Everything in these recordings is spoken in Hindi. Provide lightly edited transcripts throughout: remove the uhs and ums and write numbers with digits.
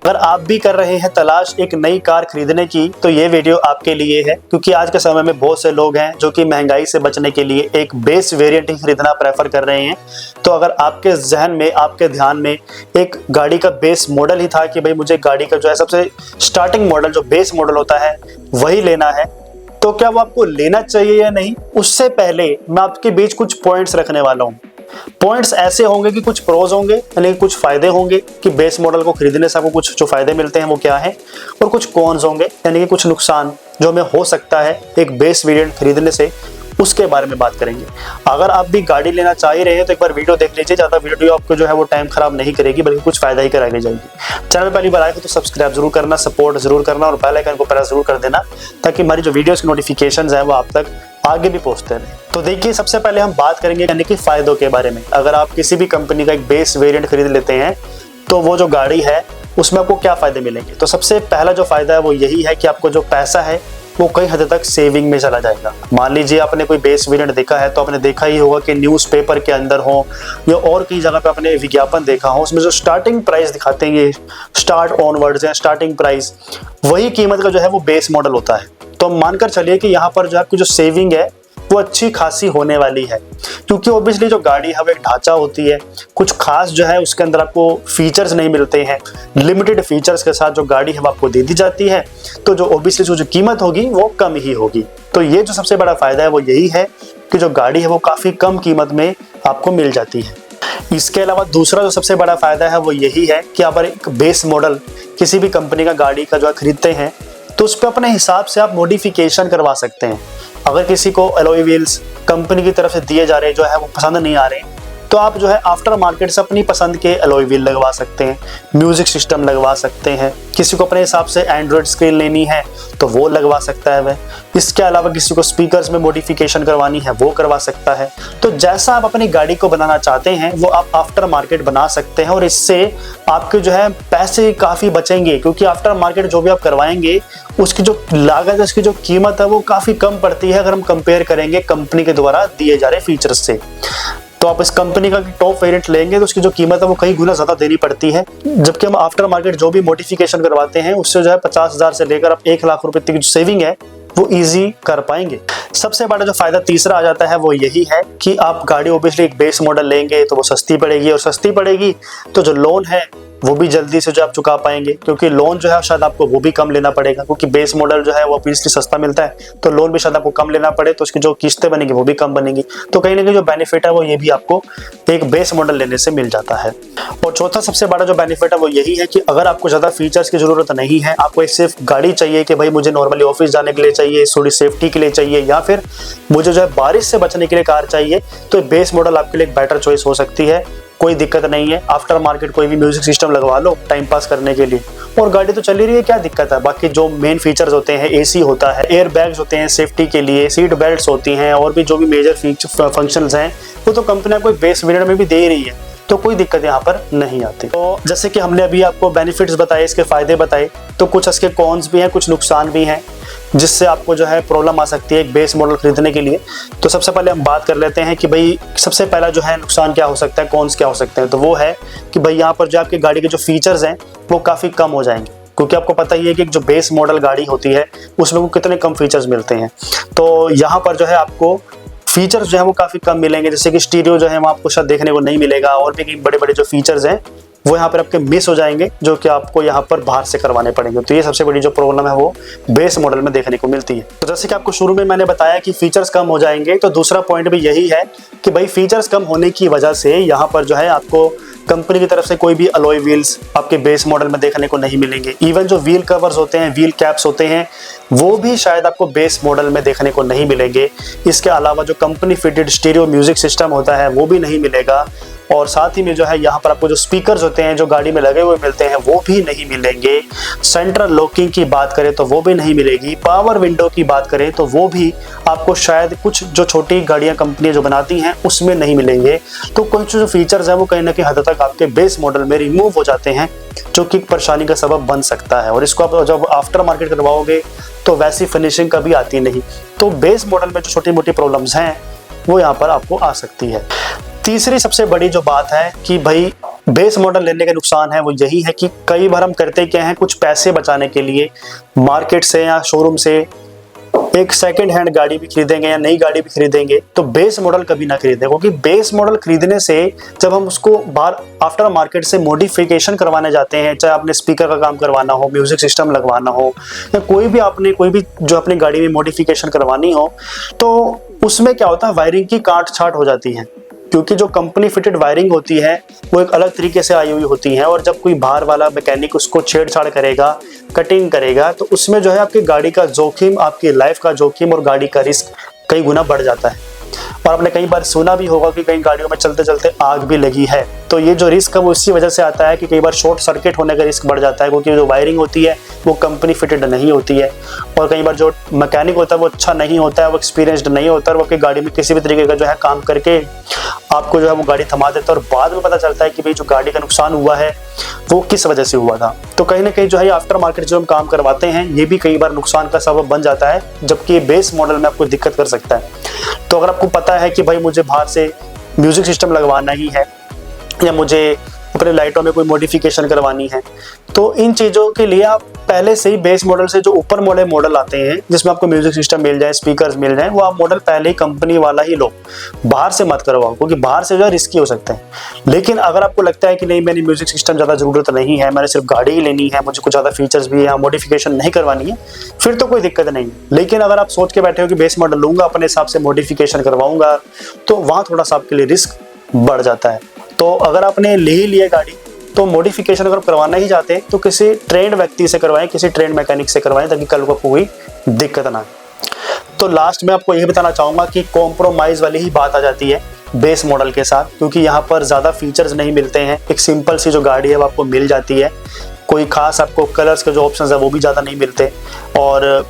अगर आप भी कर रहे हैं तलाश एक नई कार खरीदने की तो ये वीडियो आपके लिए है, क्योंकि आज के समय में बहुत से लोग हैं जो कि महंगाई से बचने के लिए एक बेस वेरिएंट ही खरीदना प्रेफर कर रहे हैं। तो अगर आपके जहन में, आपके ध्यान में एक गाड़ी का बेस मॉडल ही था कि भाई मुझे गाड़ी का जो है सबसे स्टार्टिंग मॉडल जो बेस मॉडल होता है वही लेना है, तो क्या वो आपको लेना चाहिए या नहीं, उससे पहले मैं आपके बीच कुछ पॉइंट्स रखने वाला हूँ। पॉइंट्स ऐसे होंगे कि कुछ प्रोज होंगे यानी कुछ फायदे होंगे कि बेस मॉडल को खरीदने से आपको कुछ जो फायदे मिलते हैं वो क्या है, और कुछ कॉन्स होंगे यानी कि कुछ नुकसान जो हमें हो सकता है एक बेस वेरिएंट खरीदने से, उसके बारे में बात करेंगे। अगर आप भी गाड़ी लेना चाह ही रहे हैं तो एक बार वीडियो देख लीजिए, ज़्यादा वीडियो आपको जो है वो टाइम खराब नहीं करेगी बल्कि कुछ फायदा ही करा के जाएगी। चैनल पहली बार आए हो तो सब्सक्राइब जरूर करना, सपोर्ट जरूर करना और बेल आइकन को प्रेस जरूर कर देना ताकि हमारी जो वीडियोस की नोटिफिकेशंस है वो आप तक आगे भी पहुंचते रहे। तो देखिए, सबसे पहले हम बात करेंगे यानी कि फायदों के बारे में। अगर आप किसी भी कंपनी का एक बेस वेरिएंट खरीद लेते हैं तो वो जो गाड़ी है उसमें आपको क्या फायदे मिलेंगे। तो सबसे पहला जो फायदा है वो यही है कि आपको जो पैसा है वो कई हद तक सेविंग में चला जाएगा। मान लीजिए आपने कोई बेस वेरिएंट देखा है तो आपने देखा ही होगा कि न्यूज़पेपर के अंदर हो या और कई जगह पे आपने विज्ञापन देखा हो, उसमें जो स्टार्टिंग प्राइस दिखाते हैं, ये स्टार्ट ऑनवर्ड्स या स्टार्टिंग प्राइस, वही कीमत का जो है वो बेस मॉडल होता है। तो मानकर चलिए कि यहाँ पर जो आपकी जो सेविंग है वो अच्छी खासी होने वाली है, क्योंकि ऑब्वियसली जो गाड़ी है वो एक ढांचा होती है, कुछ खास जो है उसके अंदर आपको फीचर्स नहीं मिलते हैं, लिमिटेड फीचर्स के साथ जो गाड़ी है वो आपको दे दी जाती है, तो जो ऑब्वियसली जो कीमत होगी वो कम ही होगी। तो ये जो सबसे बड़ा फायदा है वो यही है कि जो गाड़ी है वो काफ़ी कम कीमत में आपको मिल जाती है। इसके अलावा दूसरा जो सबसे बड़ा फायदा है वो यही है कि आप एक बेस मॉडल किसी भी कंपनी का गाड़ी का जो है खरीदते हैं तो उस पर अपने हिसाब से आप मॉडिफिकेशन करवा सकते हैं। अगर किसी को एलॉय व्हील्स कंपनी की तरफ से दिए जा रहे जो है वो पसंद नहीं आ रहे तो आप जो है आफ्टर मार्केट से अपनी पसंद के एलॉय व्हील लगवा सकते हैं, म्यूजिक सिस्टम लगवा सकते हैं। किसी को अपने हिसाब से एंड्रॉयड स्क्रीन लेनी है तो वो लगवा सकता है वह। इसके अलावा किसी को स्पीकर्स में मॉडिफिकेशन करवानी है वो करवा सकता है। तो जैसा आप अपनी गाड़ी को बनाना चाहते हैं वो आप आफ्टर मार्केट बना सकते हैं, और इससे आपके जो है पैसे काफ़ी बचेंगे, क्योंकि आफ्टर मार्केट जो भी आप करवाएंगे उसकी जो लागत, उसकी जो कीमत है वो काफ़ी कम पड़ती है अगर हम कंपेयर करेंगे कंपनी के द्वारा दिए जा रहे फीचर्स से। तो आप इस कंपनी का टॉप वेरिएंट लेंगे तो उसकी जो कीमत है वो कई गुना ज़्यादा देनी पड़ती है, जबकि हम आफ्टर मार्केट जो भी मॉडिफिकेशन करवाते हैं उससे जो है 50,000 से लेकर आप 1 लाख रुपए तक की जो सेविंग है वो इजी कर पाएंगे। सबसे बड़ा जो फायदा तीसरा आ जाता है वो यही है कि आप गाड़ी ओबियसली एक बेस मॉडल लेंगे तो वो सस्ती पड़ेगी, और सस्ती पड़ेगी तो जो लोन है वो भी जल्दी से जो आप चुका पाएंगे, क्योंकि लोन जो है शायद आपको वो भी कम लेना पड़ेगा, क्योंकि बेस मॉडल जो है वो ऑब्वियसली सस्ता मिलता है तो लोन भी शायद आपको कम लेना पड़े तो उसकी जो किस्तें बनेंगी वो भी कम बनेंगी। तो कहीं ना कहीं जो बेनिफिट है वो ये भी आपको एक बेस मॉडल लेने से मिल जाता है। और चौथा सबसे बड़ा जो बेनिफिट है वो यही है कि अगर आपको ज़्यादा फीचर्स की जरूरत नहीं है, आपको एक सिर्फ गाड़ी चाहिए कि भाई मुझे नॉर्मली ऑफिस जाने के लिए चाहिए, थोड़ी सेफ्टी के लिए चाहिए, या फिर मुझे जो है बारिश से बचने के लिए कार चाहिए, तो बेस मॉडल आपके लिए एक बेटर चॉइस हो सकती है। कोई दिक्कत नहीं है, आफ्टर मार्केट कोई भी म्यूजिक सिस्टम लगवा लो टाइम पास करने के लिए, और गाड़ी तो चल ही रही है, क्या दिक्कत है। बाकी जो मेन फीचर्स होते हैं, एसी होता है, एयर बैग्स होते हैं सेफ्टी के लिए, सीट बेल्ट्स होती हैं, और भी जो भी मेजर फंक्शंस हैं वो तो कंपनी आपको बेस वेरिएंट में भी दे रही है, तो कोई दिक्कत यहाँ पर नहीं आती। तो जैसे कि हमने अभी आपको बेनिफिट्स बताए, इसके फायदे बताए, तो कुछ इसके कॉन्स भी हैं, कुछ नुकसान भी हैं जिससे आपको जो है प्रॉब्लम आ सकती है एक बेस मॉडल खरीदने के लिए। तो सबसे पहले हम बात कर लेते हैं कि भाई सबसे पहला जो है नुकसान क्या हो सकता है, कॉन्स क्या हो सकते हैं। तो वो है कि भाई यहाँ पर जो आपकी गाड़ी के जो फीचर्स हैं वो काफ़ी कम हो जाएंगे, क्योंकि आपको पता ही है कि जो बेस मॉडल गाड़ी होती है उसमें वो कितने कम फीचर्स मिलते हैं। तो यहाँ पर जो है आपको फीचर्स जो है वो काफ़ी कम मिलेंगे, जैसे कि स्टीरियो जो है वो आपको शायद देखने को नहीं मिलेगा, और भी बड़े बड़े जो फीचर्स हैं वो यहाँ पर आपके मिस हो जाएंगे जो कि आपको यहाँ पर बाहर से करवाने पड़ेंगे। तो ये सबसे बड़ी जो प्रॉब्लम है वो बेस मॉडल में देखने को मिलती है। तो जैसे कि आपको शुरू में मैंने बताया कि फीचर्स कम हो जाएंगे, तो दूसरा पॉइंट भी यही है कि भाई फीचर्स कम होने की वजह से यहाँ पर जो है आपको कंपनी की तरफ से कोई भी अलॉय व्हील्स आपके बेस मॉडल में देखने को नहीं मिलेंगे। इवन जो व्हील कवर्स होते हैं, व्हील कैप्स होते हैं, वो भी शायद आपको बेस मॉडल में देखने को नहीं मिलेंगे। इसके अलावा जो company fitted stereo music system होता है वो भी नहीं मिलेगा, और साथ ही में जो है यहाँ पर आपको जो स्पीकर्स होते हैं जो गाड़ी में लगे हुए मिलते हैं वो भी नहीं मिलेंगे। सेंट्रल लॉकिंग की बात करें तो वो भी नहीं मिलेगी। पावर विंडो की बात करें तो वो भी आपको शायद कुछ जो छोटी गाड़ियाँ कंपनियाँ जो बनाती हैं उसमें नहीं मिलेंगे। तो कुछ जो फीचर्स हैं वो कहीं ना कहीं हद तक आपके बेस मॉडल में रिमूव हो जाते हैं, जो कि परेशानी का सबब बन सकता है, और इसको आप जब आफ्टर मार्केट करवाओगे तो वैसी फिनिशिंग कभी आती नहीं। तो बेस मॉडल में जो छोटी मोटी प्रॉब्लम्स हैं वो यहाँ पर आपको आ सकती है। तीसरी सबसे बड़ी जो बात है कि भाई बेस मॉडल लेने का नुकसान है वो यही है कि कई बार हम करते क्या है, कुछ पैसे बचाने के लिए मार्केट से या शोरूम से एक सेकंड हैंड गाड़ी भी खरीदेंगे या नई गाड़ी भी खरीदेंगे, तो बेस मॉडल कभी ना खरीदें, क्योंकि बेस मॉडल खरीदने से जब हम उसको बाहर आफ्टर मार्केट से मॉडिफिकेशन करवाने जाते हैं, चाहे आपने स्पीकर का काम करवाना हो, म्यूजिक सिस्टम लगवाना हो, या कोई भी जो अपनी गाड़ी में मॉडिफिकेशन करवानी हो, तो उसमें क्या होता है, वायरिंग की काट छाट हो जाती है, क्योंकि जो कंपनी फिटेड वायरिंग होती है वो एक अलग तरीके से आई हुई होती है, और जब कोई बाहर वाला मैकेनिक उसको छेड़छाड़ करेगा, कटिंग करेगा, तो उसमें जो है आपकी गाड़ी का जोखिम, आपकी लाइफ का जोखिम और गाड़ी का रिस्क कई गुना बढ़ जाता है। और आपने कई बार सुना भी होगा कि कई गाड़ियों में चलते चलते आग भी लगी है, तो ये जो रिस्क है वो इसी वजह से आता है कि कई बार शॉर्ट सर्किट होने का रिस्क बढ़ जाता है, क्योंकि जो वायरिंग होती है वो कंपनी फिटेड नहीं होती है, और कई बार जो मैकेनिक होता है वो अच्छा नहीं होता है, वो एक्सपीरियंस्ड नहीं होता है, वो आपकी गाड़ी में किसी भी तरीके का जो है काम करके आपको जो है वो गाड़ी थमा देता है, और बाद में पता चलता है कि भाई जो गाड़ी का नुकसान हुआ है वो किस वजह से हुआ था। तो कहीं ना कहीं जो है आफ्टर मार्केट जो हम काम करवाते हैं ये भी कई बार नुकसान का सबब बन जाता है, जबकि बेस मॉडल में आपको दिक्कत कर सकता है। तो अगर आपको पता है कि भाई मुझे बाहर से म्यूजिक सिस्टम लगवाना ही है, या मुझे अपने लाइटों में कोई मॉडिफिकेशन करवानी है, तो इन चीज़ों के लिए आप पहले से ही बेस मॉडल से जो ऊपर मॉडल आते हैं जिसमें आपको म्यूजिक सिस्टम मिल जाए, स्पीकर्स मिल जाए, वो आप मॉडल पहले ही कंपनी वाला ही लो, बाहर से मत करवाओ, क्योंकि बाहर से जो है रिस्की हो सकते हैं। लेकिन अगर आपको लगता है कि नहीं, मेरी म्यूजिक सिस्टम ज़्यादा ज़रूरत नहीं है, मैंने सिर्फ गाड़ी ही लेनी है, मुझे कुछ ज़्यादा फीचर्स भी या मॉडिफिकेशन नहीं करवानी है, फिर तो कोई दिक्कत नहीं। लेकिन अगर आप सोच के बैठे हो कि बेस मॉडल लूँगा, अपने हिसाब से मॉडिफिकेशन करवाऊँगा, तो वहाँ थोड़ा सा आपके लिए रिस्क बढ़ जाता है। तो अगर आपने ले ही लिया गाड़ी, तो मॉडिफिकेशन अगर करवाना ही चाहते हैं तो किसी ट्रेंड व्यक्ति से करवाएं, किसी ट्रेंड मैकेनिक से करवाएं, ताकि कल को कोई दिक्कत ना आए। तो लास्ट में आपको यही बताना चाहूँगा कि कॉम्प्रोमाइज़ वाली ही बात आ जाती है बेस मॉडल के साथ, क्योंकि यहाँ पर ज़्यादा फीचर्स नहीं मिलते हैं, एक सिंपल सी जो गाड़ी है वो आपको मिल जाती है, कोई खास आपको कलर्स के जो ऑप्शन है वो भी ज़्यादा नहीं मिलते, और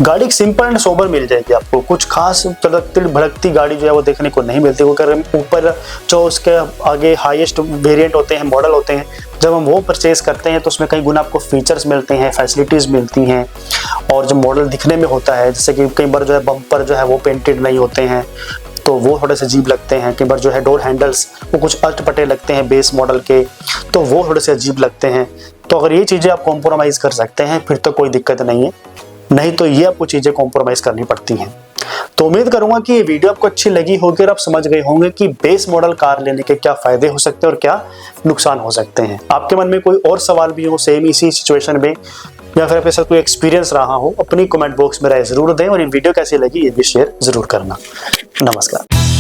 गाड़ी एक सिंपल एंड सोबर मिल जाएगी आपको। कुछ खास तड़कती भड़कती गाड़ी जो है वो देखने को नहीं मिलती, क्योंकि ऊपर जो उसके आगे हाईएस्ट वेरिएंट होते हैं, मॉडल होते हैं, जब हम वो परचेज करते हैं तो उसमें कई गुना आपको फीचर्स मिलते हैं, फैसिलिटीज़ मिलती हैं, और जो मॉडल दिखने में होता है, जैसे कि कई बार जो है बम्पर जो है वो पेंटेड नहीं होते हैं, तो वो थोड़े से अजीब लगते हैं। कई बार जो है डोर हैंडल्स वो कुछ अटपटे लगते हैं बेस मॉडल के, तो वो थोड़े से अजीब लगते हैं। तो अगर ये चीज़ें आप कॉम्प्रोमाइज़ कर सकते हैं फिर तो कोई दिक्कत नहीं है, नहीं तो ये आपको चीज़ें कॉम्प्रोमाइज़ करनी पड़ती हैं। तो उम्मीद करूंगा कि ये वीडियो आपको अच्छी लगी होगी और आप समझ गए होंगे कि बेस मॉडल कार लेने के क्या फ़ायदे हो सकते हैं और क्या नुकसान हो सकते हैं। आपके मन में कोई और सवाल भी हो सेम इसी सिचुएशन में, या फिर आपके साथ कोई एक्सपीरियंस रहा हो, अपनी कमेंट बॉक्स में राय ज़रूर दें, और ये वीडियो कैसी लगी ये भी शेयर ज़रूर करना। नमस्कार।